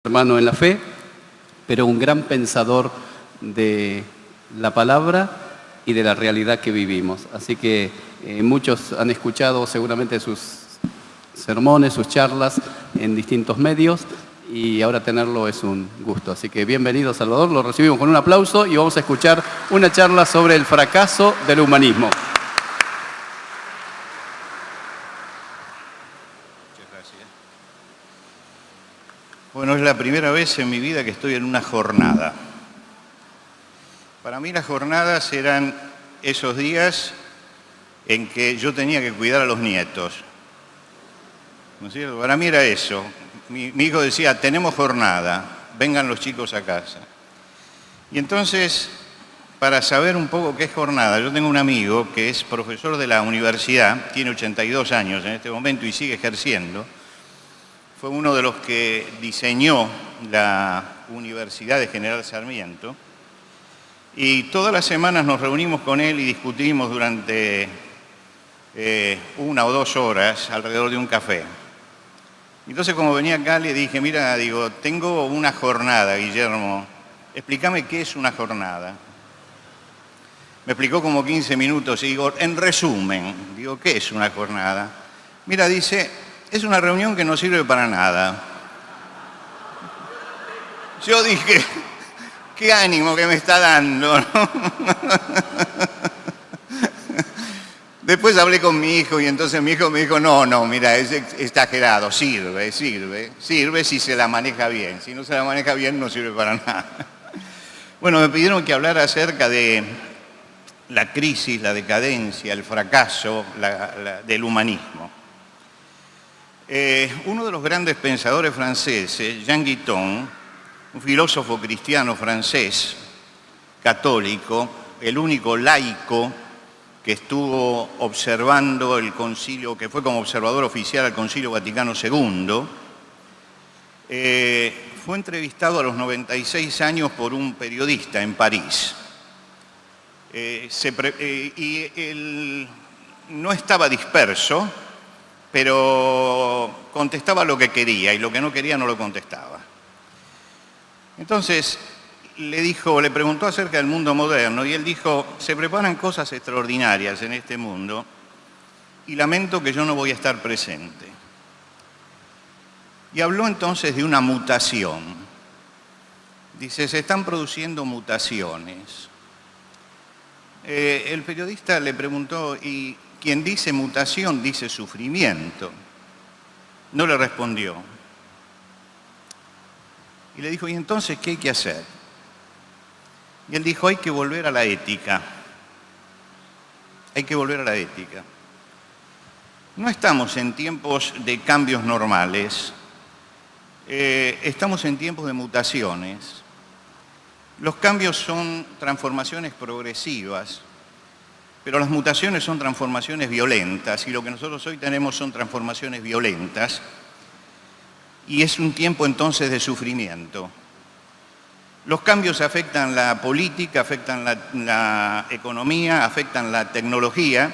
hermano en la fe, pero un gran pensador de la palabra y de la realidad que vivimos. Así que muchos han escuchado seguramente sus sermones, sus charlas en distintos medios, y ahora tenerlo es un gusto. Así que bienvenido, Salvador, lo recibimos con un aplauso y vamos a escuchar una charla sobre el fracaso del humanismo. Bueno, es la primera vez en mi vida que estoy en una jornada. Para mí las jornadas eran esos días en que yo tenía que cuidar a los nietos. ¿No es cierto? Para mí era eso. Mi hijo decía, tenemos jornada, vengan los chicos a casa. Y entonces, para saber un poco qué es jornada, yo tengo un amigo que es profesor de la universidad, tiene 82 años en este momento y sigue ejerciendo. Fue uno de los que diseñó la Universidad de General Sarmiento, y todas las semanas nos reunimos con él y discutimos durante 1 o 2 horas alrededor de un café. Entonces, como venía acá, le dije, mira, digo, tengo una jornada, Guillermo, explícame qué es una jornada. Me explicó como 15 minutos y digo, en resumen, digo, ¿qué es una jornada? Mira, dice, es una reunión que no sirve para nada. Yo dije, qué ánimo que me está dando, ¿no? Después hablé con mi hijo y entonces mi hijo me dijo, no, mira, es exagerado, sirve si se la maneja bien. Si no se la maneja bien, no sirve para nada. Bueno, me pidieron que hablara acerca de la crisis, la decadencia, el fracaso del humanismo. Uno de los grandes pensadores franceses, Jean Guitton, un filósofo cristiano francés, católico, el único laico que estuvo observando el concilio, que fue como observador oficial al Concilio Vaticano II, fue entrevistado a los 96 años por un periodista en París. Y él no estaba disperso, pero contestaba lo que quería y lo que no quería no lo contestaba. Entonces le preguntó acerca del mundo moderno y él dijo, se preparan cosas extraordinarias en este mundo y lamento que yo no voy a estar presente. Y habló entonces de una mutación. Dice, se están produciendo mutaciones. El periodista le preguntó, ¿y quien dice mutación dice sufrimiento? No le respondió. Y le dijo, ¿y entonces qué hay que hacer? Y él dijo, hay que volver a la ética. Hay que volver a la ética. No estamos en tiempos de cambios normales. Estamos en tiempos de mutaciones. Los cambios son transformaciones progresivas, pero las mutaciones son transformaciones violentas, y lo que nosotros hoy tenemos son transformaciones violentas, y es un tiempo entonces de sufrimiento. Los cambios afectan la política, afectan la economía, afectan la tecnología,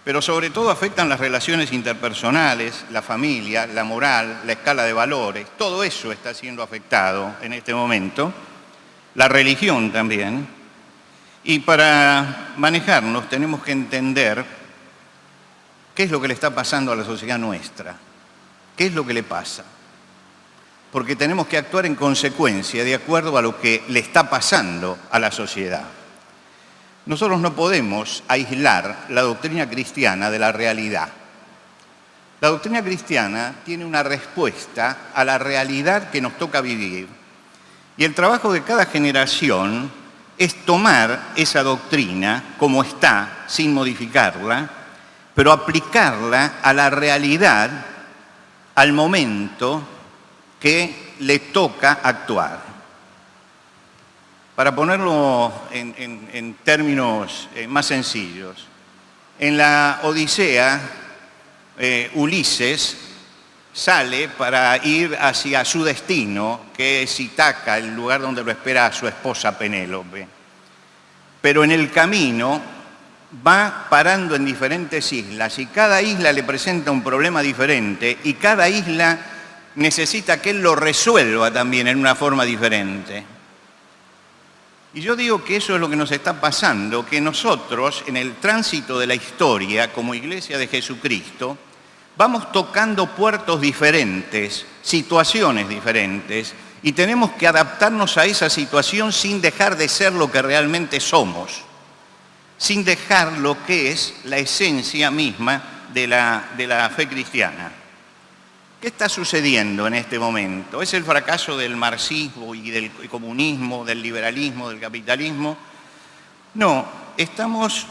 pero sobre todo afectan las relaciones interpersonales, la familia, la moral, la escala de valores. Todo eso está siendo afectado en este momento, la religión también. Y para manejarnos tenemos que entender qué es lo que le está pasando a la sociedad nuestra, qué es lo que le pasa. Porque tenemos que actuar en consecuencia, de acuerdo a lo que le está pasando a la sociedad. Nosotros no podemos aislar la doctrina cristiana de la realidad. La doctrina cristiana tiene una respuesta a la realidad que nos toca vivir. Y el trabajo de cada generación es tomar esa doctrina como está, sin modificarla, pero aplicarla a la realidad, al momento que le toca actuar. Para ponerlo en términos más sencillos, en la Odisea, Ulises sale para ir hacia su destino, que es Ítaca, el lugar donde lo espera su esposa Penélope. Pero en el camino va parando en diferentes islas y cada isla le presenta un problema diferente y cada isla necesita que Él lo resuelva también en una forma diferente. Y yo digo que eso es lo que nos está pasando, que nosotros en el tránsito de la historia como Iglesia de Jesucristo vamos tocando puertos diferentes, situaciones diferentes, y tenemos que adaptarnos a esa situación sin dejar de ser lo que realmente somos, sin dejar lo que es la esencia misma de la fe cristiana. ¿Qué está sucediendo en este momento? ¿Es el fracaso del marxismo y del comunismo, del liberalismo, del capitalismo? No, estamos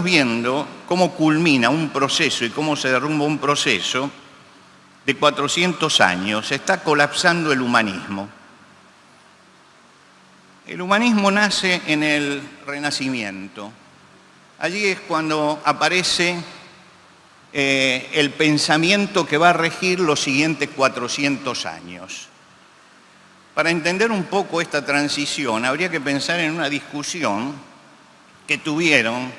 viendo cómo culmina un proceso y cómo se derrumba un proceso de 400 años. Se está colapsando el humanismo. El humanismo nace en el Renacimiento. Allí es cuando aparece el pensamiento que va a regir los siguientes 400 años. Para entender un poco esta transición, habría que pensar en una discusión que tuvieron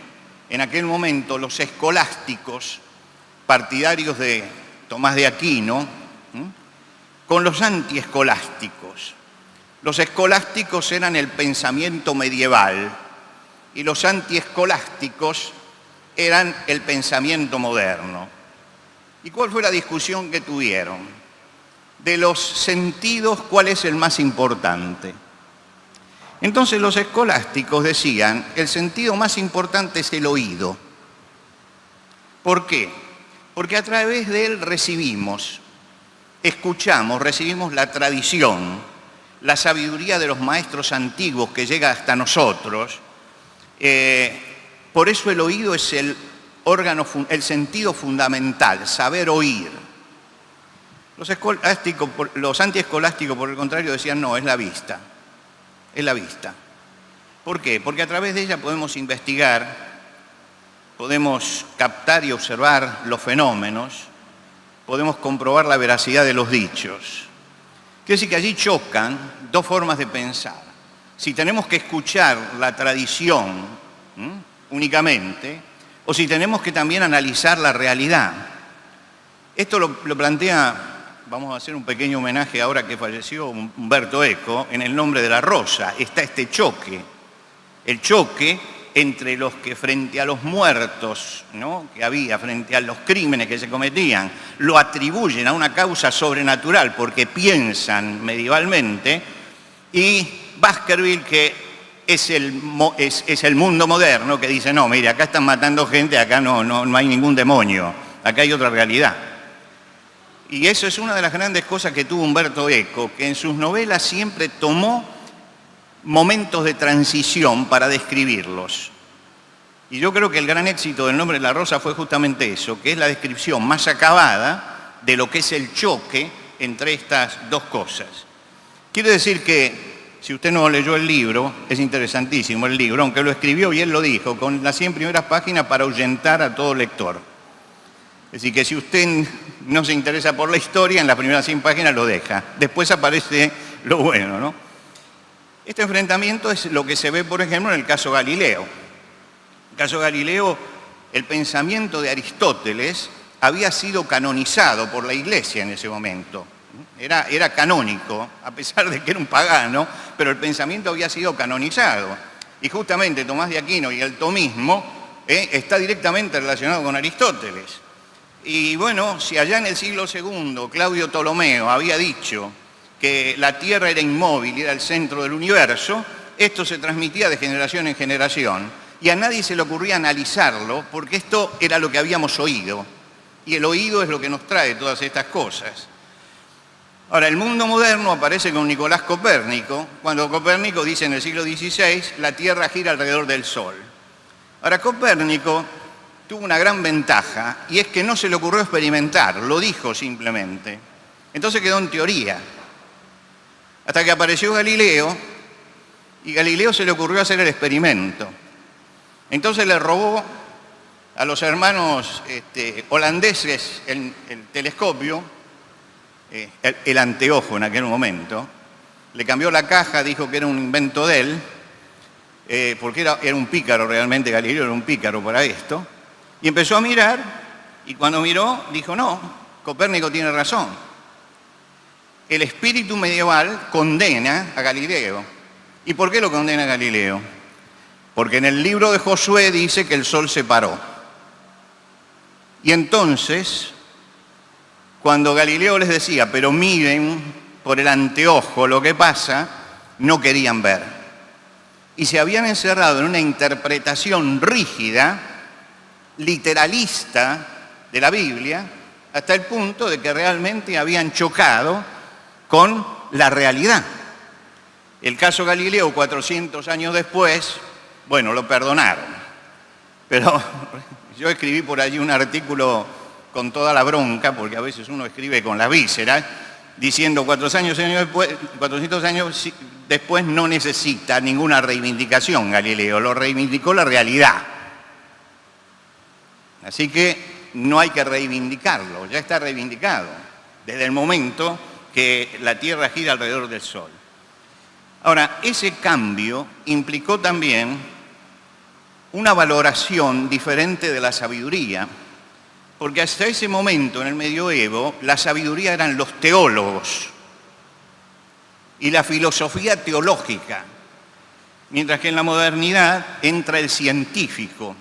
en aquel momento los escolásticos, partidarios de Tomás de Aquino, con los antiescolásticos. Los escolásticos eran el pensamiento medieval y los antiescolásticos eran el pensamiento moderno. ¿Y cuál fue la discusión que tuvieron? De los sentidos, ¿cuál es el más importante? Entonces los escolásticos decían, el sentido más importante es el oído. ¿Por qué? Porque a través de él recibimos la tradición, la sabiduría de los maestros antiguos que llega hasta nosotros. Por eso el oído es el sentido fundamental, saber oír. Los antiescolásticos, por el contrario, decían no, es la vista. Es la vista. ¿Por qué? Porque a través de ella podemos investigar, podemos captar y observar los fenómenos, podemos comprobar la veracidad de los dichos. Quiere decir que allí chocan dos formas de pensar. Si tenemos que escuchar la tradición únicamente, o si tenemos que también analizar la realidad. Esto lo plantea, vamos a hacer un pequeño homenaje ahora que falleció Umberto Eco, en El nombre de la rosa. Está este choque, el choque entre los que frente a los muertos, ¿no?, que había, frente a los crímenes que se cometían, lo atribuyen a una causa sobrenatural porque piensan medievalmente, y Baskerville, que es el mundo moderno, que dice, no, mire, acá están matando gente, acá no hay ningún demonio, acá hay otra realidad. Y eso es una de las grandes cosas que tuvo Umberto Eco, que en sus novelas siempre tomó momentos de transición para describirlos. Y yo creo que el gran éxito del nombre de la rosa fue justamente eso, que es la descripción más acabada de lo que es el choque entre estas dos cosas. Quiere decir que, si usted no leyó el libro, es interesantísimo el libro, aunque lo escribió y él lo dijo, con las 100 primeras páginas para ahuyentar a todo lector. Es decir, que si usted no se interesa por la historia, en las primeras 100 páginas lo deja. Después aparece lo bueno, ¿no? Este enfrentamiento es lo que se ve, por ejemplo, en el caso Galileo. En el caso Galileo, el pensamiento de Aristóteles había sido canonizado por la Iglesia en ese momento. Era canónico, a pesar de que era un pagano, pero el pensamiento había sido canonizado. Y justamente Tomás de Aquino y el tomismo está directamente relacionado con Aristóteles. Y bueno, si allá en el siglo II Claudio Ptolomeo había dicho que la Tierra era inmóvil y era el centro del universo, esto se transmitía de generación en generación y a nadie se le ocurría analizarlo porque esto era lo que habíamos oído. Y el oído es lo que nos trae todas estas cosas. Ahora, el mundo moderno aparece con Nicolás Copérnico, cuando Copérnico dice en el siglo XVI, la Tierra gira alrededor del Sol. Ahora, Copérnico tuvo una gran ventaja, y es que no se le ocurrió experimentar, lo dijo simplemente. Entonces quedó en teoría. Hasta que apareció Galileo, y Galileo se le ocurrió hacer el experimento. Entonces le robó a los hermanos holandeses el telescopio, el anteojo en aquel momento, le cambió la caja, dijo que era un invento de él, porque era un pícaro realmente, Galileo era un pícaro para esto, y empezó a mirar, y cuando miró, dijo, no, Copérnico tiene razón. El espíritu medieval condena a Galileo. ¿Y por qué lo condena a Galileo? Porque en el libro de Josué dice que el sol se paró. Y entonces, cuando Galileo les decía, pero miren por el anteojo lo que pasa, no querían ver. Y se habían encerrado en una interpretación rígida, literalista de la Biblia, hasta el punto de que realmente habían chocado con la realidad. El caso Galileo, 400 años después, bueno, lo perdonaron. Pero yo escribí por allí un artículo con toda la bronca, porque a veces uno escribe con la víscera, diciendo 400 años después no necesita ninguna reivindicación Galileo, lo reivindicó la realidad. Así que no hay que reivindicarlo, ya está reivindicado, desde el momento que la Tierra gira alrededor del Sol. Ahora, ese cambio implicó también una valoración diferente de la sabiduría, porque hasta ese momento, en el medioevo, la sabiduría eran los teólogos y la filosofía teológica, mientras que en la modernidad entra el científico.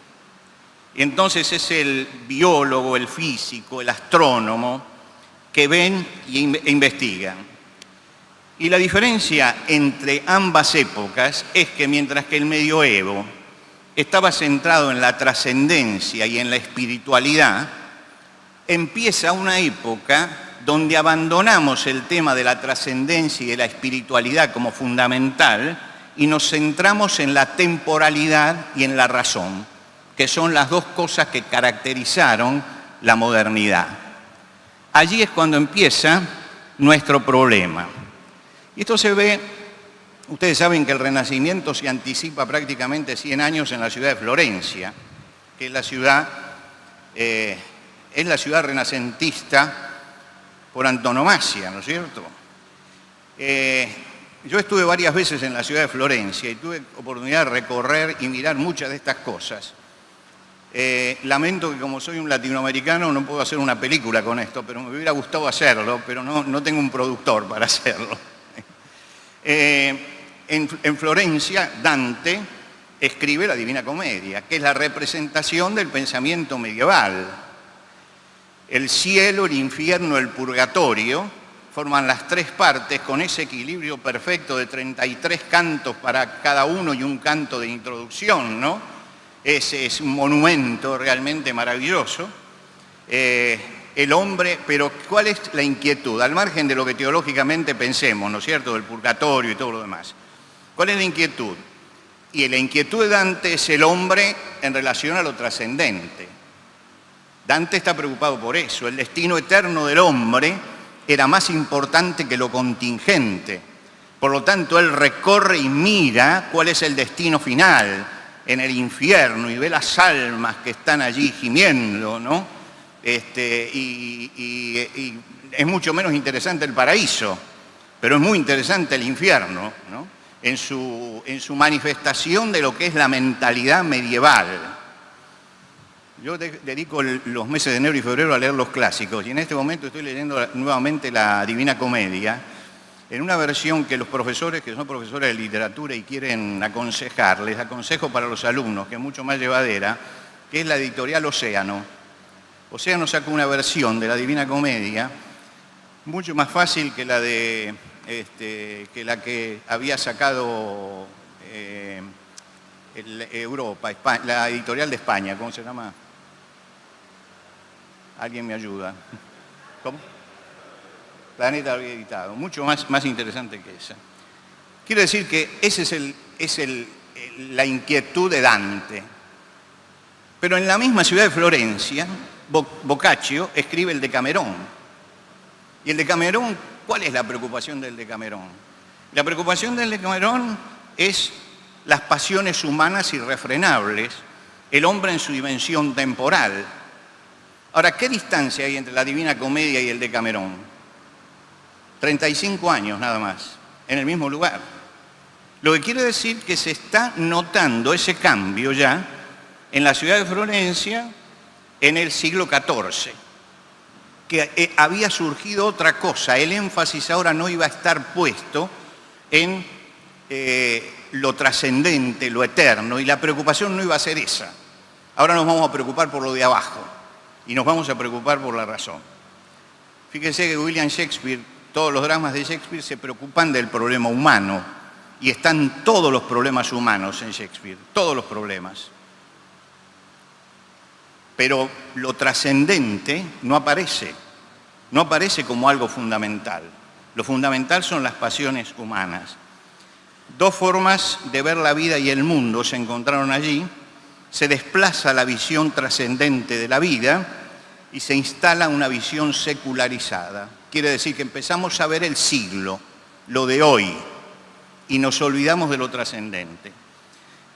Y entonces es el biólogo, el físico, el astrónomo que ven e investigan. Y la diferencia entre ambas épocas es que mientras que el medioevo estaba centrado en la trascendencia y en la espiritualidad, empieza una época donde abandonamos el tema de la trascendencia y de la espiritualidad como fundamental y nos centramos en la temporalidad y en la razón, que son las dos cosas que caracterizaron la modernidad. Allí es cuando empieza nuestro problema. Y esto se ve, ustedes saben que el Renacimiento se anticipa prácticamente 100 años en la ciudad de Florencia, que es la ciudad renacentista por antonomasia, ¿no es cierto? Yo estuve varias veces en la ciudad de Florencia y tuve oportunidad de recorrer y mirar muchas de estas cosas. Lamento que como soy un latinoamericano no puedo hacer una película con esto, pero me hubiera gustado hacerlo, pero no tengo un productor para hacerlo. En Florencia, Dante escribe la Divina Comedia, que es la representación del pensamiento medieval. El cielo, el infierno, el purgatorio forman las tres partes con ese equilibrio perfecto de 33 cantos para cada uno y un canto de introducción, ¿no? Ese es un monumento realmente maravilloso. El hombre, pero ¿cuál es la inquietud? Al margen de lo que teológicamente pensemos, ¿no es cierto?, del purgatorio y todo lo demás. ¿Cuál es la inquietud? Y la inquietud de Dante es el hombre en relación a lo trascendente. Dante está preocupado por eso. El destino eterno del hombre era más importante que lo contingente. Por lo tanto, él recorre y mira cuál es el destino final en el infierno y ve las almas que están allí gimiendo, ¿no? Y es mucho menos interesante el paraíso, pero es muy interesante el infierno, ¿no? En su manifestación de lo que es la mentalidad medieval. Yo dedico los meses de enero y febrero a leer los clásicos y en este momento estoy leyendo nuevamente la Divina Comedia en una versión que los profesores, que son profesores de literatura y quieren aconsejar, les aconsejo para los alumnos, que es mucho más llevadera, que es la editorial Océano. Océano sacó una versión de la Divina Comedia mucho más fácil que la que había sacado Europa, España, la editorial de España, ¿cómo se llama? ¿Alguien me ayuda? ¿Cómo? Planeta había editado, mucho más interesante que esa. Quiero decir que esa es la inquietud de Dante. Pero en la misma ciudad de Florencia, Boccaccio escribe el Decamerón. Y el Decamerón, ¿cuál es la preocupación del Decamerón? La preocupación del Decamerón es las pasiones humanas irrefrenables, el hombre en su dimensión temporal. Ahora, ¿qué distancia hay entre la Divina Comedia y el Decamerón? 35 años nada más, en el mismo lugar. Lo que quiere decir que se está notando ese cambio ya en la ciudad de Florencia en el siglo XIV. que había surgido otra cosa. El énfasis ahora no iba a estar puesto en lo trascendente, lo eterno, y la preocupación no iba a ser esa. Ahora nos vamos a preocupar por lo de abajo y nos vamos a preocupar por la razón. Fíjense que William Shakespeare, todos los dramas de Shakespeare se preocupan del problema humano, y están todos los problemas humanos en Shakespeare, todos los problemas. Pero lo trascendente no aparece como algo fundamental. Lo fundamental son las pasiones humanas. Dos formas de ver la vida y el mundo se encontraron allí. Se desplaza la visión trascendente de la vida y se instala una visión secularizada. Quiere decir que empezamos a ver el siglo, lo de hoy, y nos olvidamos de lo trascendente.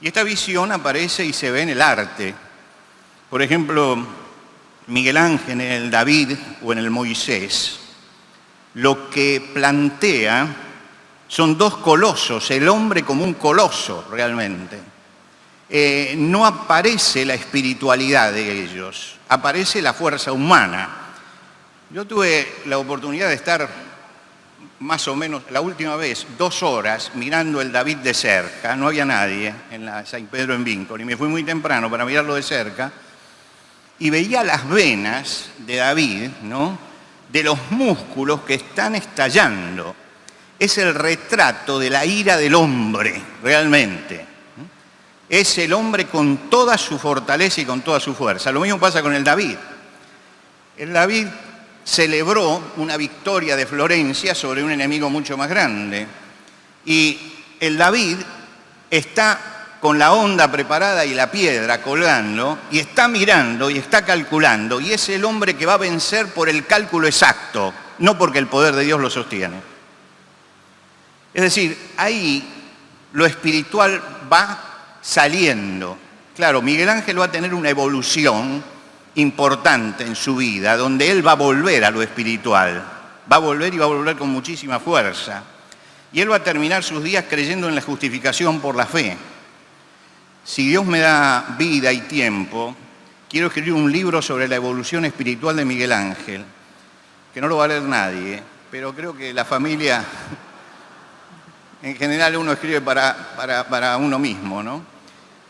Y esta visión aparece y se ve en el arte. Por ejemplo, Miguel Ángel en el David o en el Moisés, lo que plantea son dos colosos, el hombre como un coloso realmente. No aparece la espiritualidad de ellos, aparece la fuerza humana. Yo tuve la oportunidad de estar más o menos, la última vez, 2 horas mirando el David de cerca, no había nadie en la San Pedro en Vincoli, y me fui muy temprano para mirarlo de cerca, y veía las venas de David, ¿no?, de los músculos que están estallando. Es el retrato de la ira del hombre, realmente. Es el hombre con toda su fortaleza y con toda su fuerza. Lo mismo pasa con el David. El David celebró una victoria de Florencia sobre un enemigo mucho más grande. Y el David está con la honda preparada y la piedra colgando, y está mirando y está calculando, y es el hombre que va a vencer por el cálculo exacto, no porque el poder de Dios lo sostiene. Es decir, ahí lo espiritual va saliendo. Claro, Miguel Ángel va a tener una evolución importante en su vida, donde él va a volver a lo espiritual, va a volver y va a volver con muchísima fuerza. Y él va a terminar sus días creyendo en la justificación por la fe. Si Dios me da vida y tiempo, quiero escribir un libro sobre la evolución espiritual de Miguel Ángel, que no lo va a leer nadie, pero creo que la familia, en general uno escribe para uno mismo, ¿no?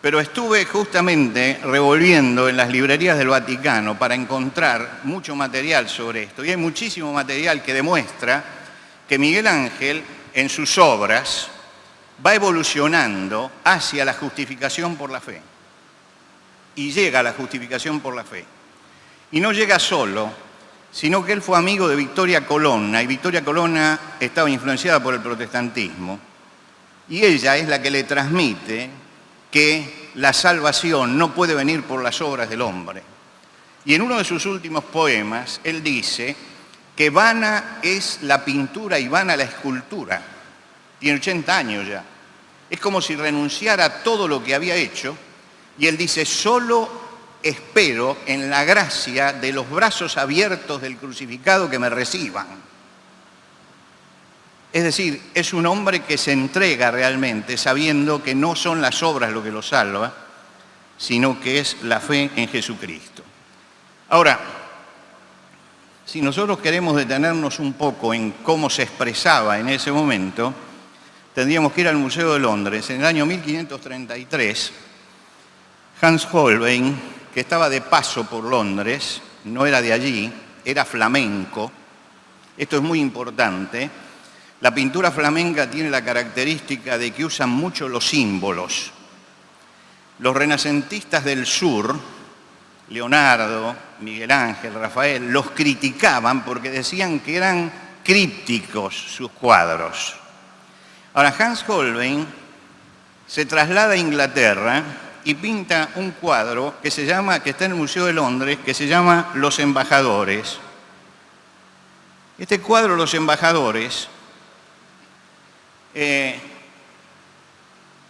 Pero estuve justamente revolviendo en las librerías del Vaticano para encontrar mucho material sobre esto. Y hay muchísimo material que demuestra que Miguel Ángel, en sus obras, va evolucionando hacia la justificación por la fe. Y llega a la justificación por la fe. Y no llega solo, sino que él fue amigo de Victoria Colonna, y Victoria Colonna estaba influenciada por el protestantismo. Y ella es la que le transmite que la salvación no puede venir por las obras del hombre. Y en uno de sus últimos poemas, él dice que vana es la pintura y vana la escultura. Tiene 80 años ya. Es como si renunciara a todo lo que había hecho, y él dice, solo espero en la gracia de los brazos abiertos del crucificado que me reciban. Es decir, es un hombre que se entrega realmente sabiendo que no son las obras lo que lo salva, sino que es la fe en Jesucristo. Ahora, si nosotros queremos detenernos un poco en cómo se expresaba en ese momento, tendríamos que ir al Museo de Londres. En el año 1533, Hans Holbein, que estaba de paso por Londres, no era de allí, era flamenco. Esto es muy importante. La pintura flamenca tiene la característica de que usan mucho los símbolos. Los renacentistas del sur, Leonardo, Miguel Ángel, Rafael, los criticaban porque decían que eran crípticos sus cuadros. Ahora, Hans Holbein se traslada a Inglaterra y pinta un cuadro que está en el Museo de Londres, que se llama Los Embajadores. Este cuadro, Los Embajadores,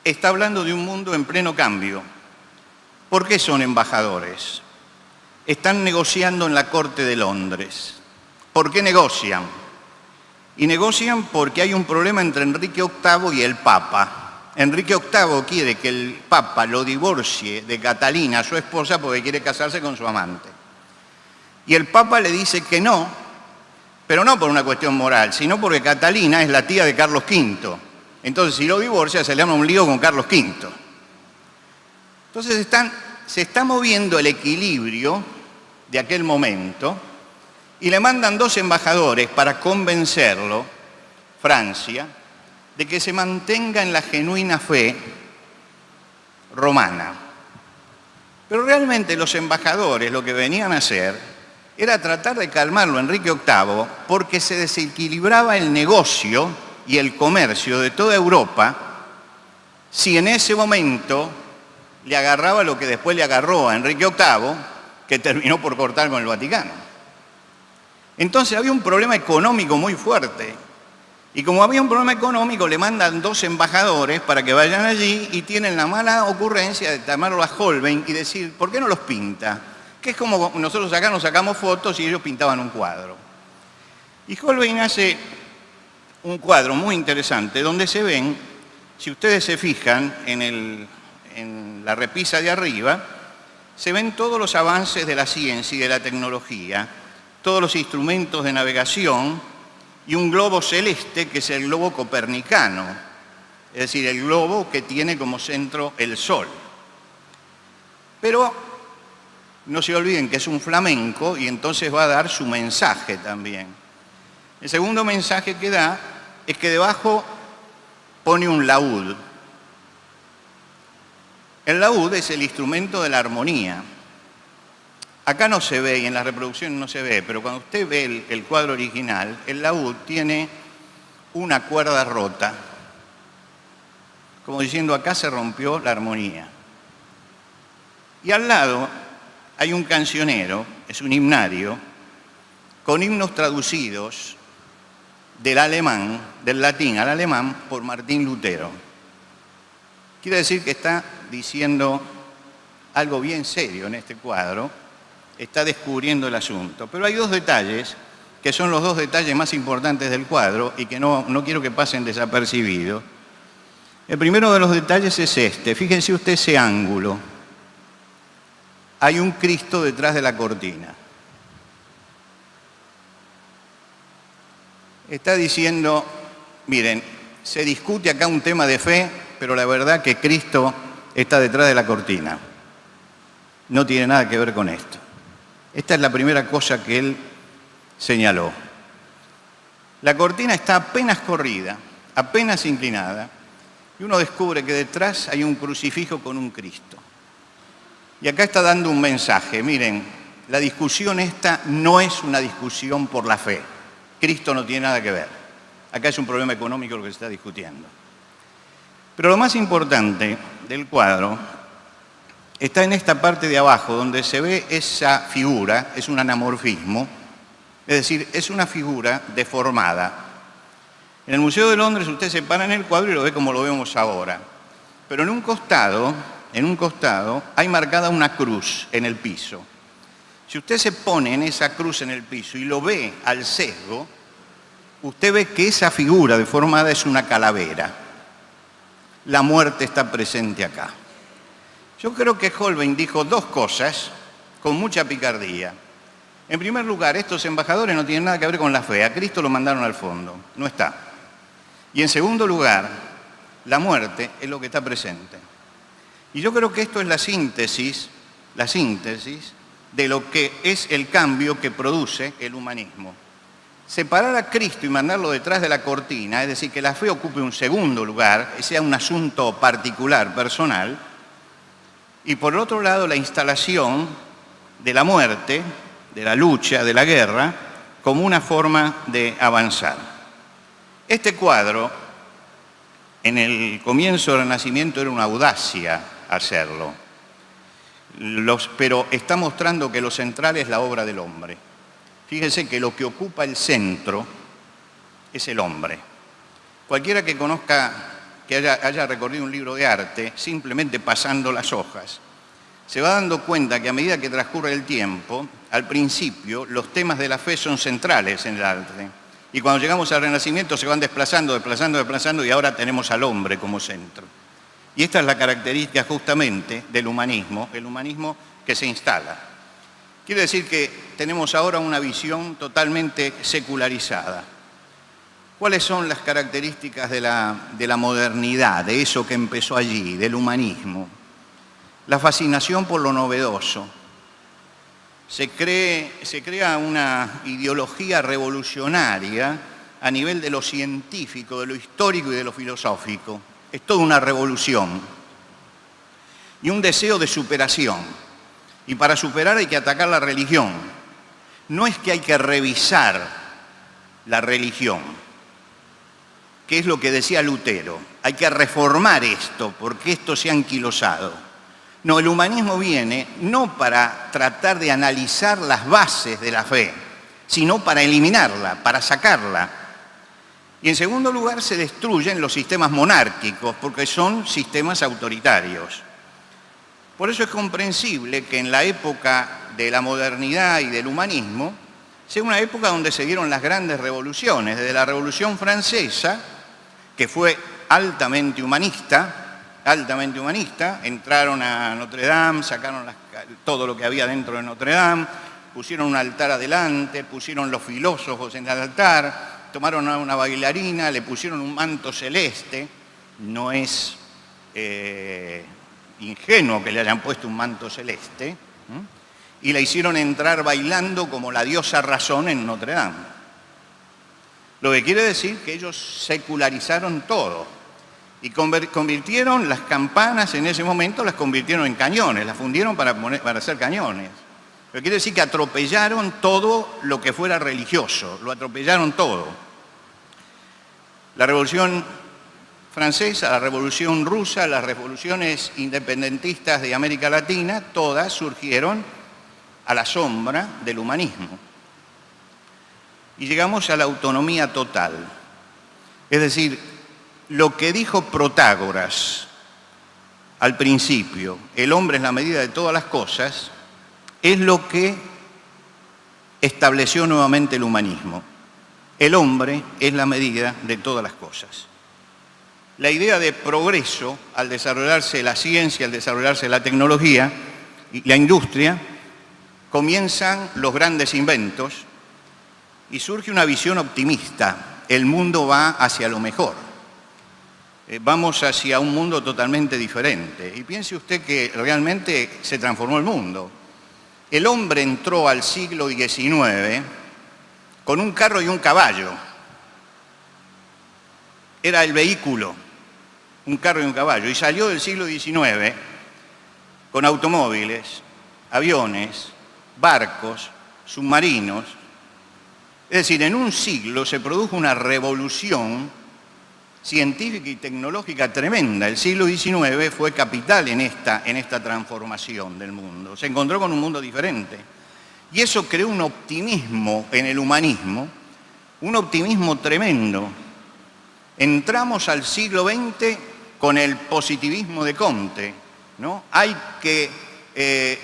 está hablando de un mundo en pleno cambio. ¿Por qué son embajadores? Están negociando en la corte de Londres. ¿Por qué negocian? Y negocian porque hay un problema entre Enrique VIII y el Papa. Enrique VIII quiere que el Papa lo divorcie de Catalina, su esposa, porque quiere casarse con su amante. Y el Papa le dice que no, pero no por una cuestión moral, sino porque Catalina es la tía de Carlos V. Entonces, si lo divorcia, se le arma un lío con Carlos V. Entonces, se está moviendo el equilibrio de aquel momento y le mandan 2 embajadores para convencerlo, Francia, de que se mantenga en la genuina fe romana. Pero realmente los embajadores lo que venían a hacer era tratar de calmarlo a Enrique VIII porque se desequilibraba el negocio y el comercio de toda Europa si en ese momento le agarraba lo que después le agarró a Enrique VIII, que terminó por cortar con el Vaticano. Entonces había un problema económico muy fuerte. Y como había un problema económico, le mandan 2 embajadores para que vayan allí y tienen la mala ocurrencia de llamarlo a Holbein y decir, ¿por qué no los pinta? Que es como nosotros acá nos sacamos fotos y ellos pintaban un cuadro. Y Holbein hace un cuadro muy interesante donde se ven, si ustedes se fijan en la repisa de arriba, se ven todos los avances de la ciencia y de la tecnología, todos los instrumentos de navegación y un globo celeste que es el globo copernicano, es decir, el globo que tiene como centro el Sol. Pero no se olviden que es un flamenco y entonces va a dar su mensaje también. El segundo mensaje que da es que debajo pone un laúd. El laúd es el instrumento de la armonía. Acá no se ve y en la reproducción no se ve, pero cuando usted ve el cuadro original, el laúd tiene una cuerda rota, como diciendo acá se rompió la armonía. Y al lado hay un cancionero, es un himnario, con himnos traducidos del latín al alemán por Martín Lutero. Quiere decir que está diciendo algo bien serio en este cuadro, está descubriendo el asunto. Pero hay 2 detalles, que son los 2 detalles más importantes del cuadro y que no quiero que pasen desapercibidos. El primero de los detalles es este. Fíjense usted ese ángulo. Hay un Cristo detrás de la cortina. Está diciendo, miren, se discute acá un tema de fe, pero la verdad que Cristo está detrás de la cortina. No tiene nada que ver con esto. Esta es la primera cosa que él señaló. La cortina está apenas corrida, apenas inclinada, y uno descubre que detrás hay un crucifijo con un Cristo. Y acá está dando un mensaje. Miren, la discusión esta no es una discusión por la fe. Cristo no tiene nada que ver. Acá es un problema económico lo que se está discutiendo. Pero lo más importante del cuadro está en esta parte de abajo, donde se ve esa figura, es un anamorfismo, es decir, es una figura deformada. En el Museo de Londres usted se para en el cuadro y lo ve como lo vemos ahora. Pero en un costado hay marcada una cruz en el piso. Si usted se pone en esa cruz en el piso y lo ve al sesgo, usted ve que esa figura deformada es una calavera. La muerte está presente acá. Yo creo que Holbein dijo 2 cosas con mucha picardía. En primer lugar, estos embajadores no tienen nada que ver con la fe. A Cristo lo mandaron al fondo, no está. Y en segundo lugar, la muerte es lo que está presente. Y yo creo que esto es la síntesis de lo que es el cambio que produce el humanismo. Separar a Cristo y mandarlo detrás de la cortina, es decir, que la fe ocupe un segundo lugar, sea un asunto particular, personal, y por el otro lado la instalación de la muerte, de la lucha, de la guerra, como una forma de avanzar. Este cuadro, en el comienzo del Renacimiento, era una audacia hacerlo, pero está mostrando que lo central es la obra del hombre. Fíjense que lo que ocupa el centro es el hombre. Cualquiera que conozca, que haya recorrido un libro de arte, simplemente pasando las hojas, se va dando cuenta que a medida que transcurre el tiempo, al principio los temas de la fe son centrales en el arte. Y cuando llegamos al Renacimiento se van desplazando y ahora tenemos al hombre como centro. Y esta es la característica justamente del humanismo, el humanismo que se instala. Quiere decir que tenemos ahora una visión totalmente secularizada. ¿Cuáles son las características de la modernidad, de eso que empezó allí, del humanismo? La fascinación por lo novedoso. Se crea una ideología revolucionaria a nivel de lo científico, de lo histórico y de lo filosófico. Es toda una revolución y un deseo de superación. Y para superar hay que atacar la religión. No es que hay que revisar la religión, que es lo que decía Lutero. Hay que reformar esto, porque esto se ha anquilosado. No, el humanismo viene no para tratar de analizar las bases de la fe, sino para eliminarla, para sacarla. Y en segundo lugar se destruyen los sistemas monárquicos, porque son sistemas autoritarios. Por eso es comprensible que en la época de la modernidad y del humanismo sea una época donde se dieron las grandes revoluciones, desde la Revolución Francesa, que fue altamente humanista, entraron a Notre Dame, sacaron todo lo que había dentro de Notre Dame, pusieron un altar adelante, pusieron los filósofos en el altar, tomaron a una bailarina, le pusieron un manto celeste. No es ingenuo que le hayan puesto un manto celeste, y la hicieron entrar bailando como la diosa Razón en Notre Dame. Lo que quiere decir que ellos secularizaron todo y convirtieron las campanas, en ese momento las convirtieron en cañones, las fundieron para hacer cañones. Pero quiere decir que atropellaron todo lo que fuera religioso, lo atropellaron todo. La Revolución Francesa, la Revolución Rusa, las revoluciones independentistas de América Latina, todas surgieron a la sombra del humanismo. Y llegamos a la autonomía total. Es decir, lo que dijo Protágoras al principio, el hombre es la medida de todas las cosas, es lo que estableció nuevamente el humanismo. El hombre es la medida de todas las cosas. La idea de progreso, al desarrollarse la ciencia, al desarrollarse la tecnología y la industria, comienzan los grandes inventos y surge una visión optimista. El mundo va hacia lo mejor. Vamos hacia un mundo totalmente diferente. Y piense usted que realmente se transformó el mundo. El hombre entró al siglo XIX con un carro y un caballo. Era el vehículo, un carro y un caballo. Y salió del siglo XIX con automóviles, aviones, barcos, submarinos. Es decir, en un siglo se produjo una revolución científica y tecnológica tremenda. El siglo XIX fue capital en esta transformación del mundo. Se encontró con un mundo diferente. Y eso creó un optimismo en el humanismo, un optimismo tremendo. Entramos al siglo XX con el positivismo de Comte, ¿no? Hay que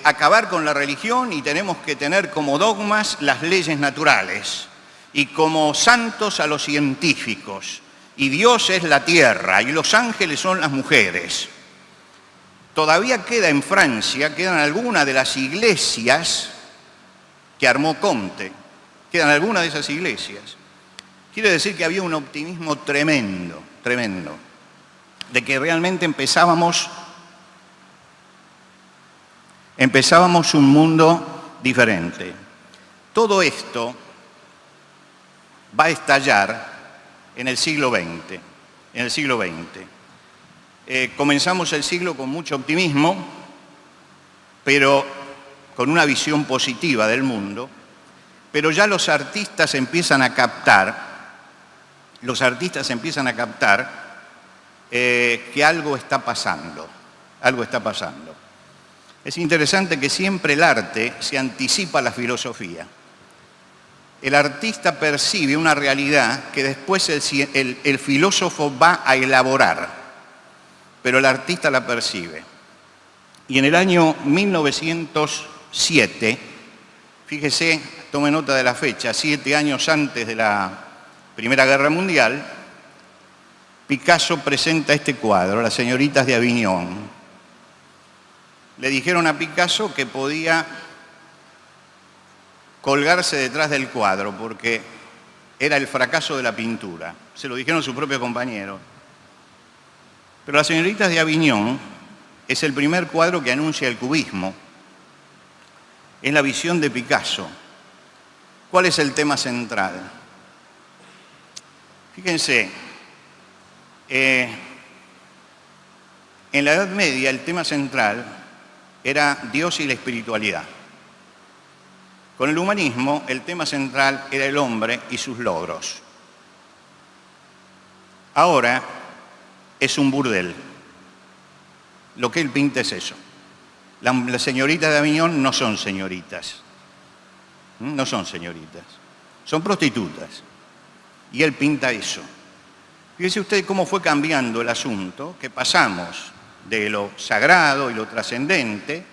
acabar con la religión y tenemos que tener como dogmas las leyes naturales y como santos a los científicos. Y Dios es la tierra y los ángeles son las mujeres. Todavía queda en Francia, quedan algunas de las iglesias que armó Comte, quedan algunas de esas iglesias. Quiere decir que había un optimismo tremendo, tremendo, de que realmente empezábamos un mundo diferente. Todo esto va a estallar en el siglo XX. Comenzamos el siglo con mucho optimismo, pero con una visión positiva del mundo, pero ya los artistas empiezan a captar que algo está pasando. Es interesante que siempre el arte se anticipa a la filosofía. El artista percibe una realidad que después el filósofo va a elaborar, pero el artista la percibe. Y en el año 1907, fíjese, tome nota de la fecha, 7 años antes de la Primera Guerra Mundial, Picasso presenta este cuadro, Las señoritas de Aviñón. Le dijeron a Picasso que podía colgarse detrás del cuadro porque era el fracaso de la pintura. Se lo dijeron sus propios compañeros. Pero Las señoritas de Aviñón es el primer cuadro que anuncia el cubismo. Es la visión de Picasso. ¿Cuál es el tema central? Fíjense, en la Edad Media el tema central era Dios y la espiritualidad. Con el humanismo el tema central era el hombre y sus logros. Ahora es un burdel. Lo que él pinta es eso. Las señoritas de Aviñón no son señoritas. No son señoritas. Son prostitutas. Y él pinta eso. Fíjese usted cómo fue cambiando el asunto, que pasamos de lo sagrado y lo trascendente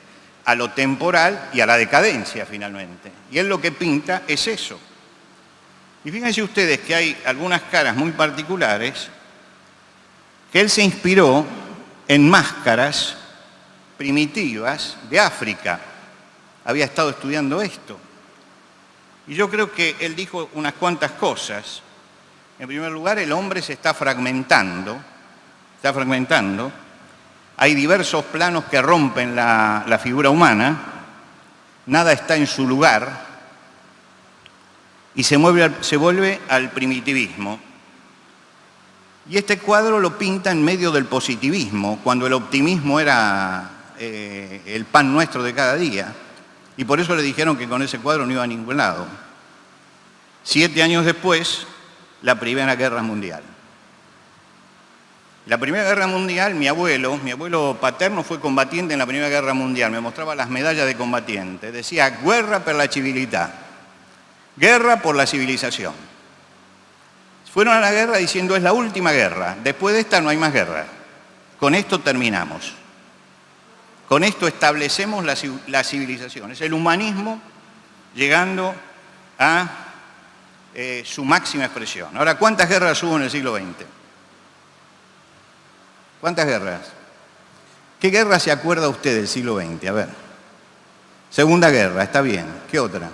a lo temporal y a la decadencia finalmente. Y él lo que pinta es eso. Y fíjense ustedes que hay algunas caras muy particulares que él se inspiró en máscaras primitivas de África. Había estado estudiando esto. Y yo creo que él dijo unas cuantas cosas. En primer lugar, el hombre se está fragmentando. Hay diversos planos que rompen la figura humana. Nada está en su lugar. Y se vuelve al primitivismo. Y este cuadro lo pinta en medio del positivismo, cuando el optimismo era el pan nuestro de cada día. Y por eso le dijeron que con ese cuadro no iba a ningún lado. 7 años después, la Primera Guerra Mundial. La Primera Guerra Mundial, mi abuelo paterno fue combatiente en la Primera Guerra Mundial, me mostraba las medallas de combatiente. Decía, guerra per la civiltà, guerra por la civilización. Fueron a la guerra diciendo, es la última guerra, después de esta no hay más guerra. Con esto terminamos. Con esto establecemos la civilización. Es el humanismo llegando a su máxima expresión. Ahora, ¿cuántas guerras hubo en el siglo XX? ¿Cuántas guerras? ¿Qué guerra se acuerda usted del siglo XX? A ver. Segunda Guerra, está bien. ¿Qué otra?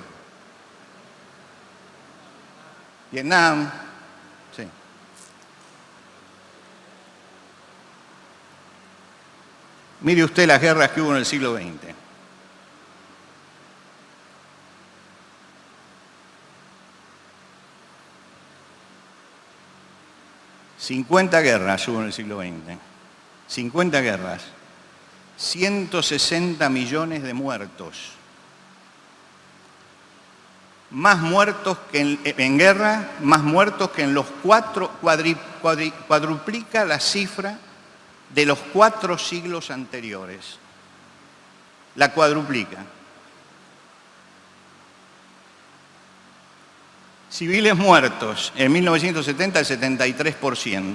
Vietnam. Sí. Mire usted las guerras que hubo en el siglo XX. ...50 guerras hubo en el siglo XX. 50 guerras. 160 millones de muertos. Más muertos que en guerra, más muertos que en los cuadruplica la cifra de los 4 siglos anteriores. La cuadruplica. Civiles muertos, en 1970 el 73%,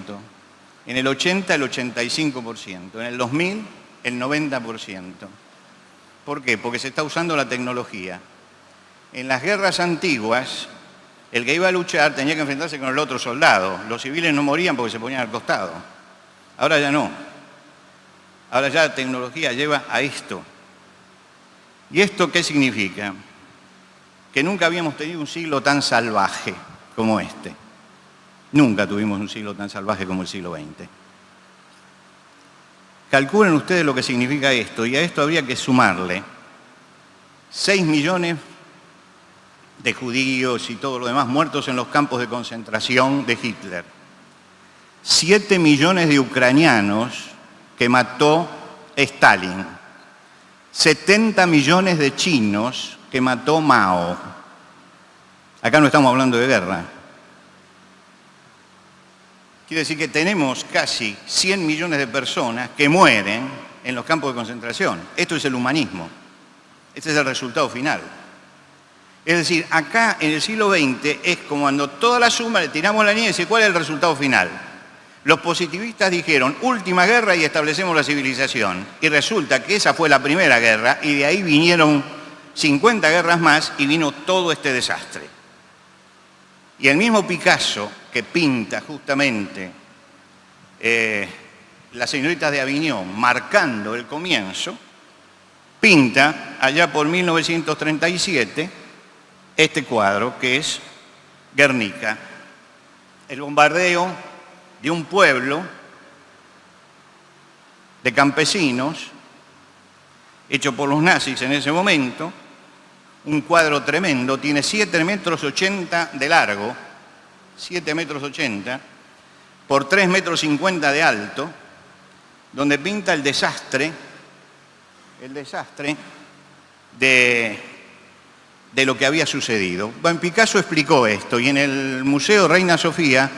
en el 80 el 85%, en el 2000 el 90%. ¿Por qué? Porque se está usando la tecnología. En las guerras antiguas, el que iba a luchar tenía que enfrentarse con el otro soldado. Los civiles no morían porque se ponían al costado. Ahora ya no. Ahora ya la tecnología lleva a esto. ¿Y esto qué significa? Que nunca habíamos tenido un siglo tan salvaje como este. Nunca tuvimos un siglo tan salvaje como el siglo XX. Calculen ustedes lo que significa esto, y a esto habría que sumarle 6 millones de judíos y todo lo demás muertos en los campos de concentración de Hitler. 7 millones de ucranianos que mató Stalin. 70 millones de chinos que mató Mao. Acá no estamos hablando de guerra. Quiere decir que tenemos casi 100 millones de personas que mueren en los campos de concentración. Esto es el humanismo. Este es el resultado final. Es decir, acá en el siglo XX es como cuando toda la suma le tiramos la niña y dice, ¿cuál es el resultado final? Los positivistas dijeron, última guerra y establecemos la civilización. Y resulta que esa fue la primera guerra y de ahí vinieron 50 guerras más y vino todo este desastre. Y el mismo Picasso, que pinta justamente Las señoritas de Aviñón, marcando el comienzo, pinta allá por 1937 este cuadro, que es Guernica, el bombardeo de un pueblo de campesinos, hecho por los nazis en ese momento, un cuadro tremendo, tiene 7,80 metros de largo, 7,80 metros, por 3,50 metros de alto, donde pinta el desastre de lo que había sucedido. Bueno, Picasso explicó esto, y en el Museo Reina Sofía